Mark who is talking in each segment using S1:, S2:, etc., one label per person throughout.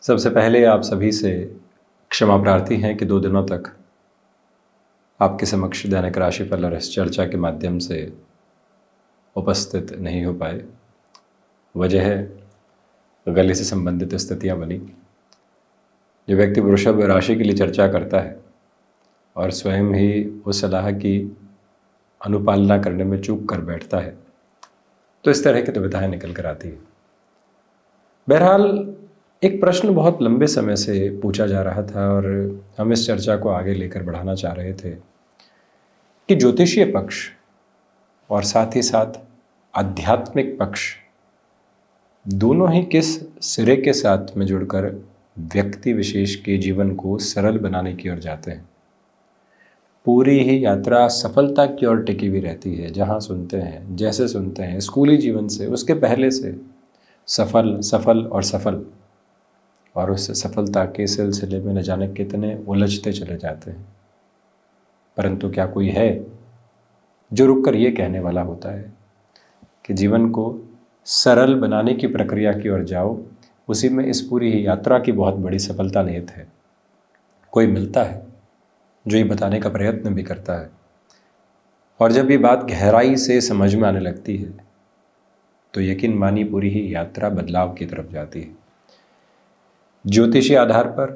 S1: सबसे पहले आप सभी से क्षमा प्रार्थी हैं कि 2 दिनों तक आपके समक्ष दैनिक राशिफल और इस चर्चा के माध्यम से उपस्थित नहीं हो पाए। वजह है गले से संबंधित स्थितियां बनी। जो व्यक्ति वृषभ राशि के लिए चर्चा करता है और स्वयं ही उस सलाह की अनुपालना करने में चूक कर बैठता है तो इस तरह की दुविधाएं निकल कर आती है। बहरहाल एक प्रश्न बहुत लंबे समय से पूछा जा रहा था और हम इस चर्चा को आगे लेकर बढ़ाना चाह रहे थे कि ज्योतिषीय पक्ष और साथ ही साथ आध्यात्मिक पक्ष दोनों ही किस सिरे के साथ में जुड़कर व्यक्ति विशेष के जीवन को सरल बनाने की ओर जाते हैं। पूरी ही यात्रा सफलता की ओर टिकी हुई रहती है। जहाँ सुनते हैं, जैसे सुनते हैं, स्कूली जीवन से, उसके पहले से सफल सफल और सफल, और उस सफलता के सिलसिले में न जाने कितने उलझते चले जाते हैं। परंतु क्या कोई है जो रुककर ये कहने वाला होता है कि जीवन को सरल बनाने की प्रक्रिया की ओर जाओ, उसी में इस पूरी ही यात्रा की बहुत बड़ी सफलता निहित है। कोई मिलता है जो ये बताने का प्रयत्न भी करता है, और जब ये बात गहराई से समझ में आने लगती है तो यकीन मानी पूरी ही यात्रा बदलाव की तरफ जाती है। ज्योतिषीय आधार पर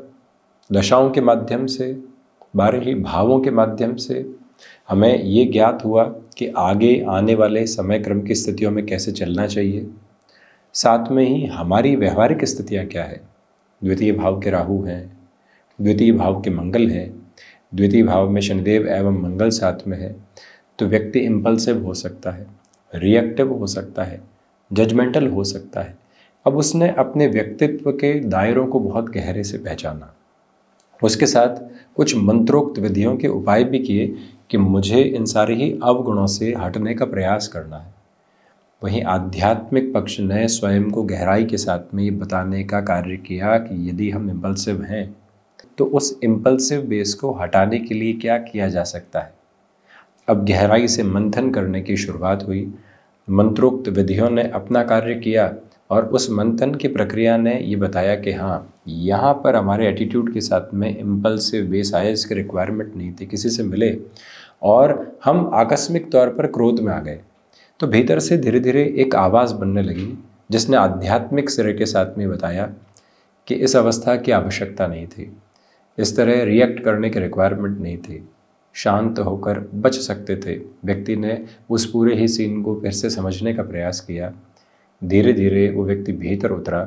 S1: दशाओं के माध्यम से, 12 ही भावों के माध्यम से हमें ये ज्ञात हुआ कि आगे आने वाले समय क्रम की स्थितियों में कैसे चलना चाहिए। साथ में ही हमारी व्यवहारिक स्थितियाँ क्या है। द्वितीय भाव के राहु हैं, द्वितीय भाव के मंगल हैं, द्वितीय भाव में शनिदेव एवं मंगल साथ में है, तो व्यक्ति इम्पल्सिव हो सकता है, रिएक्टिव हो सकता है, जजमेंटल हो सकता है। अब उसने अपने व्यक्तित्व के दायरों को बहुत गहरे से पहचाना, उसके साथ कुछ मंत्रोक्त विधियों के उपाय भी किए कि मुझे इन सारे ही अवगुणों से हटने का प्रयास करना है। वहीं आध्यात्मिक पक्ष ने स्वयं को गहराई के साथ में ये बताने का कार्य किया कि यदि हम इम्पल्सिव हैं तो उस इम्पल्सिव बेस को हटाने के लिए क्या किया जा सकता है। अब गहराई से मंथन करने की शुरुआत हुई। मंत्रोक्त विधियों ने अपना कार्य किया और उस मंथन की प्रक्रिया ने ये बताया कि हाँ, यहाँ पर हमारे एटीट्यूड के साथ में इम्पल्सिव बेस आया, इसकी रिक्वायरमेंट नहीं थी। किसी से मिले और हम आकस्मिक तौर पर क्रोध में आ गए तो भीतर से धीरे धीरे एक आवाज़ बनने लगी जिसने आध्यात्मिक सिरे के साथ में बताया कि इस अवस्था की आवश्यकता नहीं थी, इस तरह रिएक्ट करने की रिक्वायरमेंट नहीं थी, शांत होकर बच सकते थे। व्यक्ति ने उस पूरे ही सीन को फिर से समझने का प्रयास किया। धीरे धीरे वो व्यक्ति भीतर उतरा,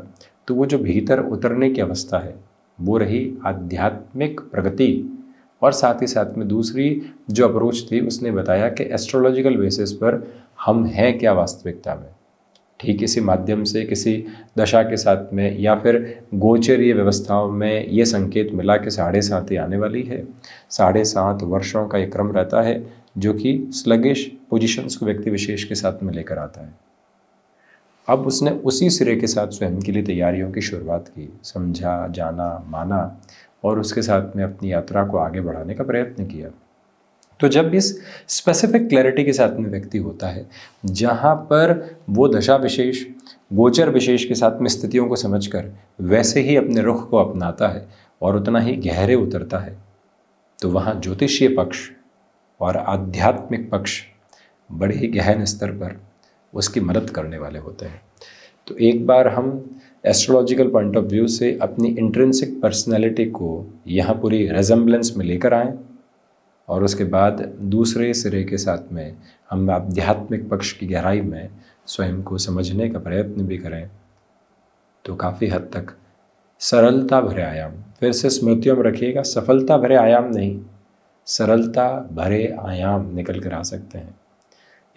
S1: तो वो जो भीतर उतरने की अवस्था है वो रही आध्यात्मिक प्रगति। और साथ ही साथ में दूसरी जो अप्रोच थी, उसने बताया कि एस्ट्रोलॉजिकल बेसिस पर हम हैं क्या वास्तविकता में। ठीक इसी माध्यम से किसी दशा के साथ में या फिर गोचरीय व्यवस्थाओं में ये संकेत मिला कि 7.5 आने वाली है। 7.5 वर्षों का ये क्रम रहता है जो कि स्लगिश पोजीशंस को व्यक्ति विशेष के साथ में लेकर आता है। अब उसने उसी सिरे के साथ स्वयं के लिए तैयारियों की शुरुआत की, समझा, जाना, माना और उसके साथ में अपनी यात्रा को आगे बढ़ाने का प्रयत्न किया। तो जब इस स्पेसिफिक क्लैरिटी के साथ में व्यक्ति होता है, जहाँ पर वो दशा विशेष, गोचर विशेष के साथ में स्थितियों को समझकर वैसे ही अपने रुख को अपनाता है और उतना ही गहरे उतरता है, तो वहाँ ज्योतिषीय पक्ष और आध्यात्मिक पक्ष बड़े ही गहन स्तर पर उसकी मदद करने वाले होते हैं। तो एक बार हम एस्ट्रोलॉजिकल पॉइंट ऑफ व्यू से अपनी इंट्रिंसिक पर्सनैलिटी को यहाँ पूरी रेजेम्बलेंस में लेकर आएँ और उसके बाद दूसरे सिरे के साथ में हम आध्यात्मिक पक्ष की गहराई में स्वयं को समझने का प्रयत्न भी करें, तो काफ़ी हद तक सरलता भरे आयाम, फिर से स्मृतियों में रखिएगा, सफलता भरे आयाम नहीं, सरलता भरे आयाम निकल कर आ सकते हैं।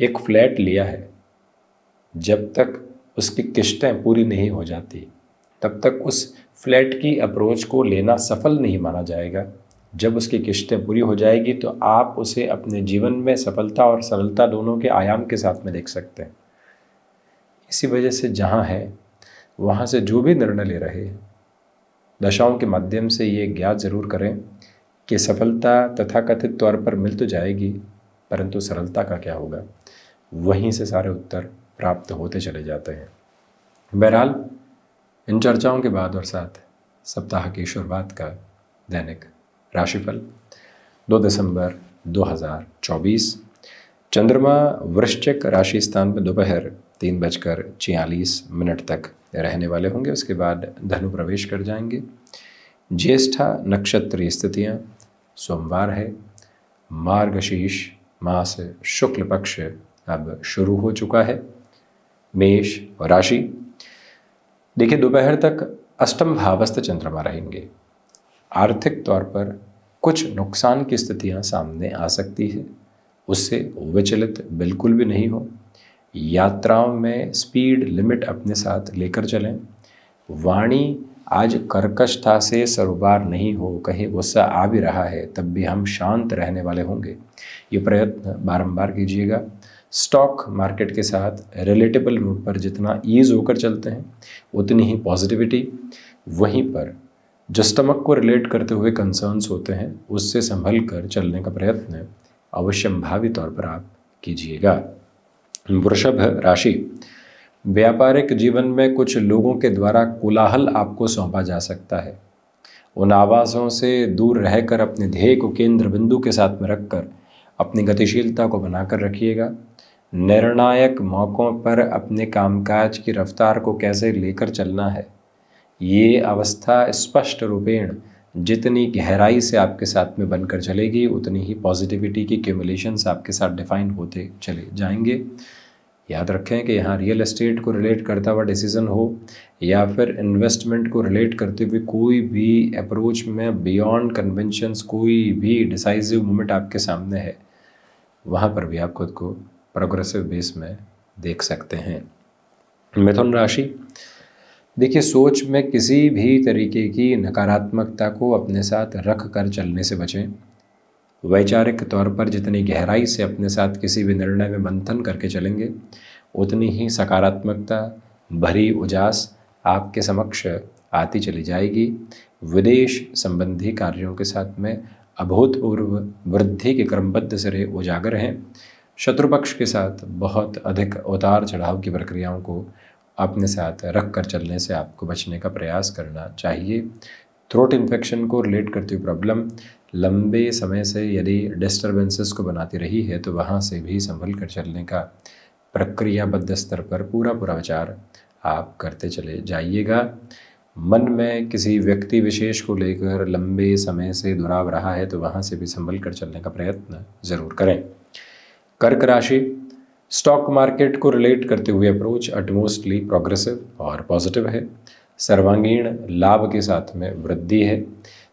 S1: एक फ्लैट लिया है, जब तक उसकी किश्तें पूरी नहीं हो जाती तब तक उस फ्लैट की अप्रोच को लेना सफल नहीं माना जाएगा। जब उसकी किश्तें पूरी हो जाएगी तो आप उसे अपने जीवन में सफलता और सरलता दोनों के आयाम के साथ में देख सकते हैं। इसी वजह से जहाँ है वहाँ से जो भी निर्णय ले रहे हैं, दशाओं के माध्यम से ये ज्ञात जरूर करें कि सफलता तथाकथित तौर पर मिल तो जाएगी, परंतु सरलता का क्या होगा। वहीं से सारे उत्तर प्राप्त होते चले जाते हैं। बहरहाल इन चर्चाओं के बाद और साथ सप्ताह की शुरुआत का दैनिक राशिफल 2 दिसंबर 2024। चंद्रमा वृश्चिक राशि स्थान में दोपहर 3:46 तक रहने वाले होंगे। उसके बाद धनु प्रवेश कर जाएंगे। ज्येष्ठा नक्षत्रीय स्थितियाँ सोमवार है। मार्गशीर्ष मास शुक्ल पक्ष अब शुरू हो चुका है। मेष राशि, देखिए दोपहर तक अष्टम भावस्थ चंद्रमा रहेंगे। आर्थिक तौर पर कुछ नुकसान की स्थितियां सामने आ सकती है, उससे विचलित बिल्कुल भी नहीं हो। यात्राओं में स्पीड लिमिट अपने साथ लेकर चलें। वाणी आज कर्कशता से सरोबार नहीं हो, कहीं गुस्सा आ भी रहा है तब भी हम शांत रहने वाले होंगे। ये प्रयत्न बारंबार कीजिएगा। स्टॉक मार्केट के साथ रिलेटेबल नोट पर जितना ईज होकर चलते हैं उतनी ही पॉजिटिविटी, वहीं पर जो स्टमक को रिलेट करते हुए कंसर्न्स होते हैं उससे संभल कर चलने का प्रयत्न अवश्यंभावी तौर पर आप कीजिएगा। वृषभ राशि, व्यापारिक जीवन में कुछ लोगों के द्वारा कोलाहल आपको सौंपा जा सकता है। उन आवाज़ों से दूर रहकर अपने ध्येय को केंद्र बिंदु के साथ में रखकर अपनी गतिशीलता को बनाकर रखिएगा। निर्णायक मौक़ों पर अपने कामकाज की रफ्तार को कैसे लेकर चलना है, ये अवस्था स्पष्ट रूपेण जितनी गहराई से आपके साथ में बनकर चलेगी उतनी ही पॉजिटिविटी की क्यूमुलेशंस आपके साथ डिफाइन होते चले जाएंगे। याद रखें कि यहाँ रियल एस्टेट को रिलेट करता हुआ डिसीज़न हो या फिर इन्वेस्टमेंट को रिलेट करते हुए कोई भी अप्रोच में बियॉन्ड कन्वेंशंस कोई भी डिसाइसिव मोमेंट आपके सामने है, वहाँ पर भी आप खुद को प्रोग्रेसिव बेस में देख सकते हैं। मिथुन राशि, देखिए सोच में किसी भी तरीके की नकारात्मकता को अपने साथ रख कर चलने से बचें। वैचारिक तौर पर जितनी गहराई से अपने साथ किसी भी निर्णय में मंथन करके चलेंगे उतनी ही सकारात्मकता भरी उजास आपके समक्ष आती चली जाएगी। विदेश संबंधी कार्यों के साथ में अभूतपूर्व वृद्धि के क्रमबद्ध सिरे उजागर हैं। शत्रुपक्ष के साथ बहुत अधिक उतार चढ़ाव की प्रक्रियाओं को अपने साथ रख कर चलने से आपको बचने का प्रयास करना चाहिए। थ्रोट इन्फेक्शन को रिलेट करती हुई प्रॉब्लम लंबे समय से यदि डिस्टर्बेंसेस को बनाती रही है तो वहाँ से भी संभल कर चलने का प्रक्रियाबद्ध स्तर पर पूरा विचार आप करते चले जाइएगा। मन में किसी व्यक्ति विशेष को लेकर लंबे समय से दुराव रहा है तो वहाँ से भी संभल कर चलने का प्रयत्न ज़रूर करें। कर्क राशि, स्टॉक मार्केट को रिलेट करते हुए अप्रोच अटमोस्टली प्रोग्रेसिव और पॉजिटिव है। सर्वांगीण लाभ के साथ में वृद्धि है।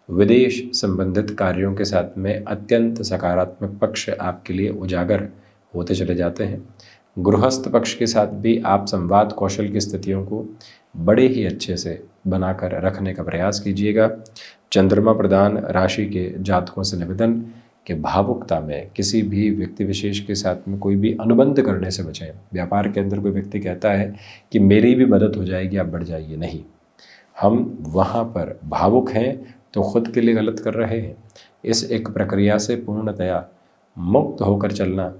S1: विदेश संबंधित कार्यों के साथ में अत्यंत सकारात्मक पक्ष आपके लिए उजागर होते चले जाते हैं। गृहस्थ पक्ष के साथ भी आप संवाद कौशल की स्थितियों को बड़े ही अच्छे से बनाकर रखने का प्रयास कीजिएगा। चंद्रमा प्रधान राशि के जातकों से निवेदन कि भावुकता में किसी भी व्यक्ति विशेष के साथ में कोई भी अनुबंध करने से बचें। व्यापार के अंदर कोई व्यक्ति कहता है कि मेरी भी मदद हो जाएगी, आप बढ़ जाइए, नहीं, हम वहाँ पर भावुक हैं तो खुद के लिए गलत कर रहे हैं। इस एक प्रक्रिया से पूर्णतया मुक्त होकर चलना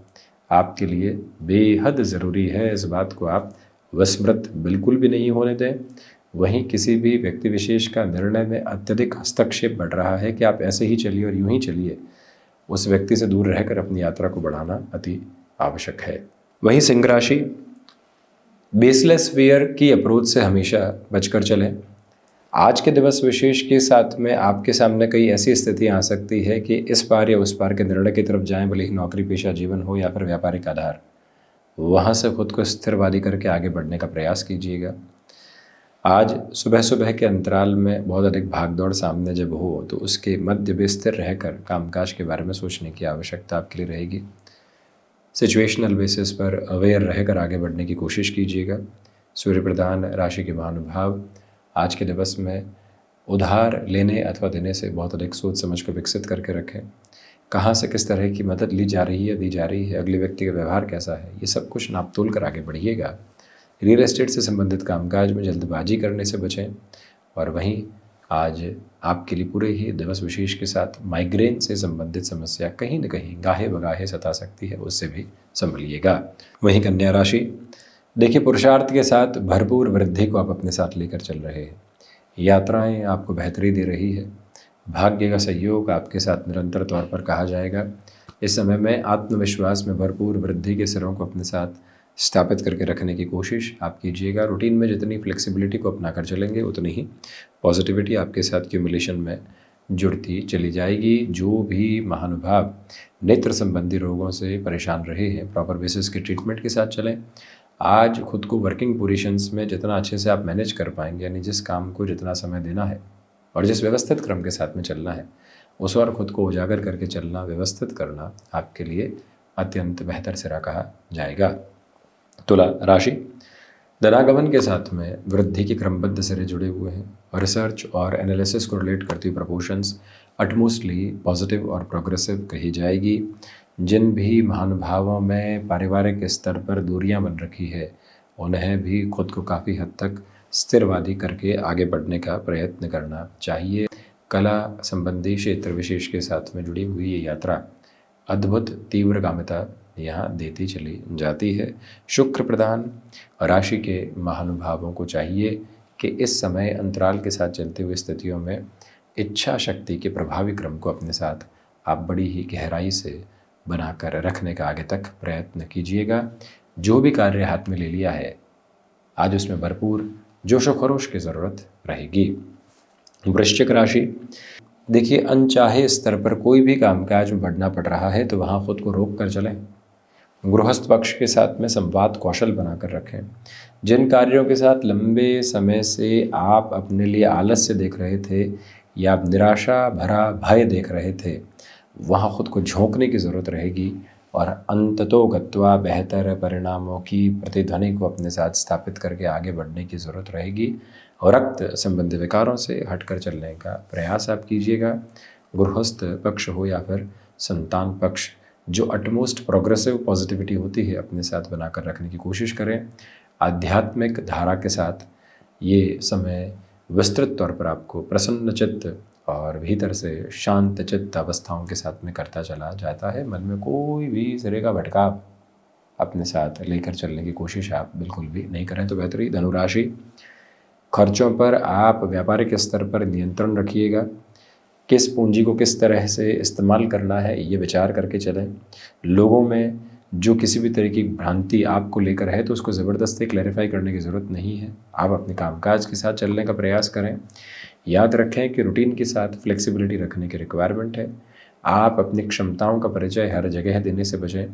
S1: आपके लिए बेहद ज़रूरी है। इस बात को आप विस्मृत बिल्कुल भी नहीं होने दें। वहीं किसी भी व्यक्ति विशेष का निर्णय में अत्यधिक हस्तक्षेप बढ़ रहा है कि आप ऐसे ही चलिए और यूं ही चलिए, उस व्यक्ति से दूर रहकर अपनी यात्रा को बढ़ाना अति आवश्यक है। वहीं सिंह राशि, बेसलेस फियर की अप्रोच से हमेशा बचकर चलें। आज के दिवस विशेष के साथ में आपके सामने कई ऐसी स्थितियां आ सकती है कि इस पार या उस पार के निर्णय की तरफ जाएं, भले ही नौकरी पेशा जीवन हो या फिर व्यापारिक आधार, वहाँ से खुद को स्थिरवादी करके आगे बढ़ने का प्रयास कीजिएगा। आज सुबह सुबह के अंतराल में बहुत अधिक भागदौड़ सामने जब हो तो उसके मध्य में स्थिर रहकर कामकाज के बारे में सोचने की आवश्यकता आपके लिए रहेगी। सिचुएशनल बेसिस पर अवेयर रहकर आगे बढ़ने की कोशिश कीजिएगा। सूर्य प्रधान राशि के महानुभाव आज के दिवस में उधार लेने अथवा देने से बहुत अधिक सोच समझ को विकसित करके रखें। कहाँ से किस तरह की मदद ली जा रही है, दी जा रही है, अगले व्यक्ति का व्यवहार कैसा है, ये सब कुछ नाप तोल कर आगे बढ़िएगा। रियल एस्टेट से संबंधित कामकाज में जल्दबाजी करने से बचें। और वहीं आज आपके लिए पूरे ही दिवस विशेष के साथ माइग्रेन से संबंधित समस्या कहीं न कहीं गाहे बगाहे सता सकती है, उससे भी संभलिएगा। वहीं कन्या राशि, देखिए पुरुषार्थ के साथ भरपूर वृद्धि को आप अपने साथ लेकर चल रहे हैं। यात्राएं आपको बेहतरी दे रही है। भाग्य का सहयोग आपके साथ निरंतर तौर पर कहा जाएगा। इस समय में आत्मविश्वास में भरपूर वृद्धि के सिरों को अपने साथ स्थापित करके रखने की कोशिश आप कीजिएगा। रूटीन में जितनी फ्लेक्सिबिलिटी को अपना कर चलेंगे उतनी ही पॉजिटिविटी आपके साथ क्यूमुलेशन में जुड़ती चली जाएगी। जो भी महानुभाव नेत्र संबंधी रोगों से परेशान रहे हैं, प्रॉपर बेसिस के ट्रीटमेंट के साथ चलें। आज खुद को वर्किंग पोजीशंस में जितना अच्छे से आप मैनेज कर पाएंगे, यानी जिस काम को जितना समय देना है और जिस व्यवस्थित क्रम के साथ में चलना है, उस और खुद को उजागर करके चलना, व्यवस्थित करना आपके लिए अत्यंत बेहतर सिरा कहा जाएगा। तुला राशि, धनागमन के साथ में वृद्धि के क्रमबद्ध सिरे जुड़े हुए हैं और रिसर्च और एनालिसिस को रिलेट करती प्रपोर्शंस अटमोस्टली पॉजिटिव और प्रोग्रेसिव कही जाएगी। जिन भी महानुभावों में पारिवारिक स्तर पर दूरियां बन रखी है, उन्हें भी खुद को काफ़ी हद तक स्थिरवादी करके आगे बढ़ने का प्रयत्न करना चाहिए। कला संबंधी क्षेत्र विशेष के साथ में जुड़ी हुई ये यात्रा अद्भुत तीव्रगामिता यहाँ देती चली जाती है। शुक्र प्रधान राशि के महानुभावों को चाहिए कि इस समय अंतराल के साथ चलते हुए स्थितियों में इच्छा शक्ति के प्रभावी क्रम को अपने साथ आप बड़ी ही गहराई से बनाकर रखने का आगे तक प्रयत्न कीजिएगा। जो भी कार्य हाथ में ले लिया है, आज उसमें भरपूर जोश व खरोश की ज़रूरत रहेगी। वृश्चिक राशि, देखिए, अनचाहे स्तर पर कोई भी कामकाज में बढ़ना पड़ रहा है तो वहाँ खुद को रोक कर चलें। गृहस्थ पक्ष के साथ में संवाद कौशल बनाकर रखें। जिन कार्यों के साथ लंबे समय से आप अपने लिए आलस्य देख रहे थे या आप निराशा भरा भय देख रहे थे, वहाँ खुद को झोंकने की ज़रूरत रहेगी और अंततोगत्वा बेहतर परिणामों की प्रतिध्वनि को अपने साथ स्थापित करके आगे बढ़ने की ज़रूरत रहेगी। और रक्त संबंधी विकारों से हटकर चलने का प्रयास आप कीजिएगा। गृहस्थ पक्ष हो या फिर संतान पक्ष, जो अटमोस्ट प्रोग्रेसिव पॉजिटिविटी होती है अपने साथ बनाकर रखने की कोशिश करें। आध्यात्मिक धारा के साथ ये समय विस्तृत तौर पर आपको प्रसन्न चित्त और भीतर से शांत चित्त अवस्थाओं के साथ में करता चला जाता है। मन में कोई भी सिरे का भटकाव अपने साथ लेकर चलने की कोशिश आप बिल्कुल भी नहीं करें तो बेहतरी। धनुराशि, खर्चों पर आप व्यापारिक स्तर पर नियंत्रण रखिएगा। किस पूंजी को किस तरह से इस्तेमाल करना है, ये विचार करके चलें। लोगों में जो किसी भी तरह की भ्रांति आपको लेकर है तो उसको ज़बरदस्ती क्लैरिफाई करने की ज़रूरत नहीं है। आप अपने कामकाज के साथ चलने का प्रयास करें। याद रखें कि रूटीन के साथ फ्लेक्सिबिलिटी रखने की रिक्वायरमेंट है। आप अपनी क्षमताओं का परिचय हर जगह देने से बचें।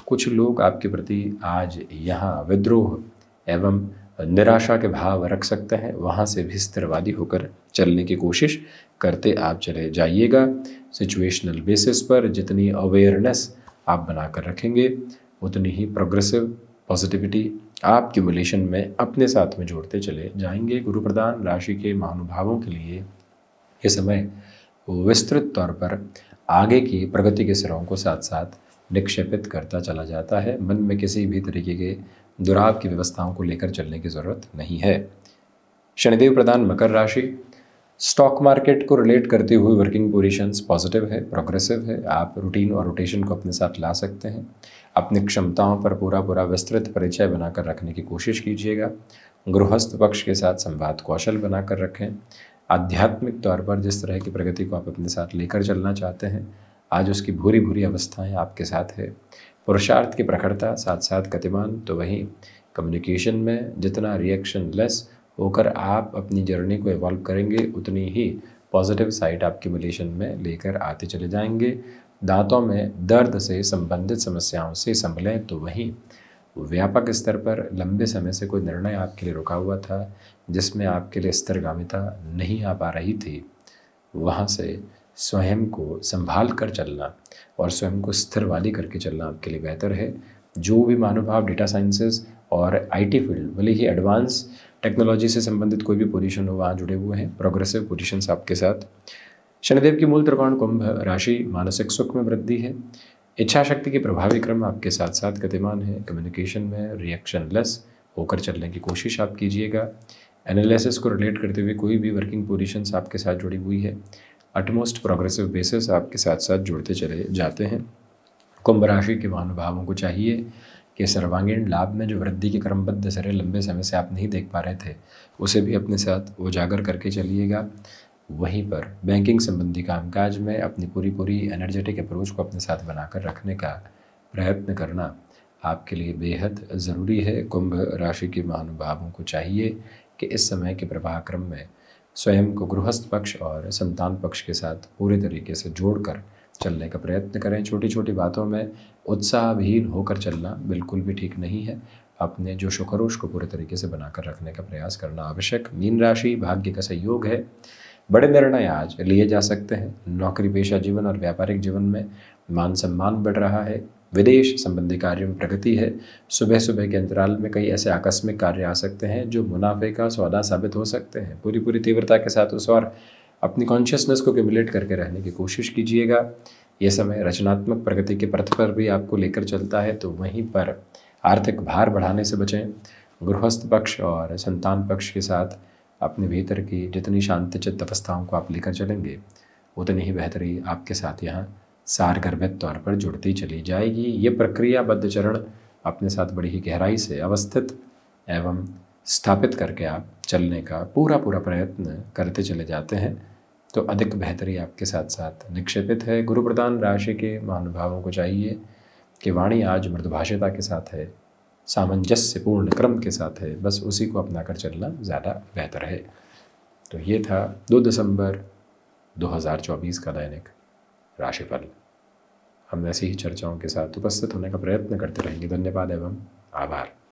S1: कुछ लोग आपके प्रति आज यहाँ विद्रोह एवं निराशा के भाव रख सकते हैं, वहाँ से भी स्थिरवादी होकर चलने की कोशिश करते आप चले जाइएगा। सिचुएशनल बेसिस पर जितनी अवेयरनेस आप बनाकर रखेंगे, उतनी ही प्रोग्रेसिव पॉजिटिविटी आप क्यूमुलेशन में अपने साथ में जोड़ते चले जाएंगे। गुरु प्रधान राशि के महानुभावों के लिए ये समय विस्तृत तौर पर आगे की प्रगति के सिरों को साथ साथ निक्षेपित करता चला जाता है। मन में किसी भी तरीके के दुराव की व्यवस्थाओं को लेकर चलने की ज़रूरत नहीं है। शनिदेव प्रधान मकर राशि, स्टॉक मार्केट को रिलेट करती हुई वर्किंग पोजीशंस पॉजिटिव है, प्रोग्रेसिव है। आप रूटीन और रोटेशन को अपने साथ ला सकते हैं। अपनी क्षमताओं पर पूरा विस्तृत परिचय बनाकर रखने की कोशिश कीजिएगा। गृहस्थ पक्ष के साथ संवाद कौशल बनाकर रखें। आध्यात्मिक तौर पर जिस तरह की प्रगति को आप अपने साथ लेकर चलना चाहते हैं, आज उसकी भूरी अवस्थाएं आपके साथ है। पुरुषार्थ की प्रखरता साथ साथ गतिमान, तो वहीं कम्युनिकेशन में जितना रिएक्शन लेस होकर आप अपनी जर्नी को इवॉल्व करेंगे, उतनी ही पॉजिटिव साइड आप क्यूमुलेशन में लेकर आते चले जाएंगे। दांतों में दर्द से संबंधित समस्याओं से संभलें, तो वहीं व्यापक स्तर पर लंबे समय से कोई निर्णय आपके लिए रुका हुआ था, जिसमें आपके लिए स्थिरगामिता नहीं आ पा रही थी, वहाँ से स्वयं को संभाल कर चलना और स्वयं को स्थिरवादी करके चलना आपके लिए बेहतर है। जो भी महानुभाव डेटा साइंसेज और आईटी फील्ड, भले ही एडवांस टेक्नोलॉजी से संबंधित कोई भी पोजीशन हो, वहाँ जुड़े हुए हैं। प्रोग्रेसिव पोजीशंस आपके साथ। शनिदेव की मूल त्रिकोण कुंभ राशि, मानसिक सुख में वृद्धि है। इच्छा शक्ति के प्रभावी क्रम आपके साथ साथ गतिमान है। कम्युनिकेशन में रिएक्शन लेस होकर चलने की कोशिश आप कीजिएगा। एनालिसिस को रिलेट करते हुए कोई भी वर्किंग पोजीशंस आपके साथ जुड़ी हुई है, अटमोस्ट प्रोग्रेसिव बेसिस आपके साथ साथ जुड़ते चले जाते हैं। कुंभ राशि के महानुभावों को चाहिए कि सर्वांगीण लाभ में जो वृद्धि के क्रमबद्ध सरे लंबे समय से आप नहीं देख पा रहे थे, उसे भी अपने साथ उजागर करके चलिएगा। वहीं पर बैंकिंग संबंधी कामकाज में अपनी पूरी एनर्जेटिक अप्रोच को अपने साथ बनाकर रखने का प्रयत्न करना आपके लिए बेहद ज़रूरी है। कुंभ राशि के महानुभावों को चाहिए कि इस समय के प्रवाह क्रम में स्वयं को गृहस्थ पक्ष और संतान पक्ष के साथ पूरे तरीके से जोड़कर चलने का प्रयत्न करें। छोटी छोटी बातों में उत्साहहीन होकर चलना बिल्कुल भी ठीक नहीं है। अपने जोश व खरोश को पूरे तरीके से बनाकर रखने का प्रयास करना आवश्यक। मीन राशि, भाग्य का सहयोग है, बड़े निर्णय आज लिए जा सकते हैं। नौकरी पेशा जीवन और व्यापारिक जीवन में मान सम्मान बढ़ रहा है। विदेश संबंधी कार्यों में प्रगति है। सुबह सुबह के अंतराल में कई ऐसे आकस्मिक कार्य आ सकते हैं जो मुनाफे का सौदा साबित हो सकते हैं। पूरी तीव्रता के साथ उस और अपनी कॉन्शियसनेस को क्यूमुलेट करके रहने की कोशिश कीजिएगा। यह समय रचनात्मक प्रगति के पथ पर भी आपको लेकर चलता है, तो वहीं पर आर्थिक भार बढ़ाने से बचें। गृहस्थ पक्ष और संतान पक्ष के साथ अपने भीतर की जितनी शांतिचित्त अवस्थाओं को आप लेकर चलेंगे, उतनी ही बेहतरी आपके साथ यहाँ सारगर्भित तौर पर जुड़ती चली जाएगी। ये प्रक्रियाबद्ध चरण अपने साथ बड़ी ही गहराई से अवस्थित एवं स्थापित करके आप चलने का पूरा प्रयत्न करते चले जाते हैं, तो अधिक बेहतरी आपके साथ साथ निक्षेपित है। गुरु प्रधान राशि के महानुभावों को चाहिए कि वाणी आज मृदुभाषिता के साथ है, सामंजस्यपूर्ण क्रम के साथ है, बस उसी को अपनाकर चलना ज़्यादा बेहतर है। तो ये था 2 दिसंबर 2024 का दैनिक राशिफल। हम ऐसी ही चर्चाओं के साथ उपस्थित होने का प्रयत्न करते रहेंगे। धन्यवाद एवं आभार।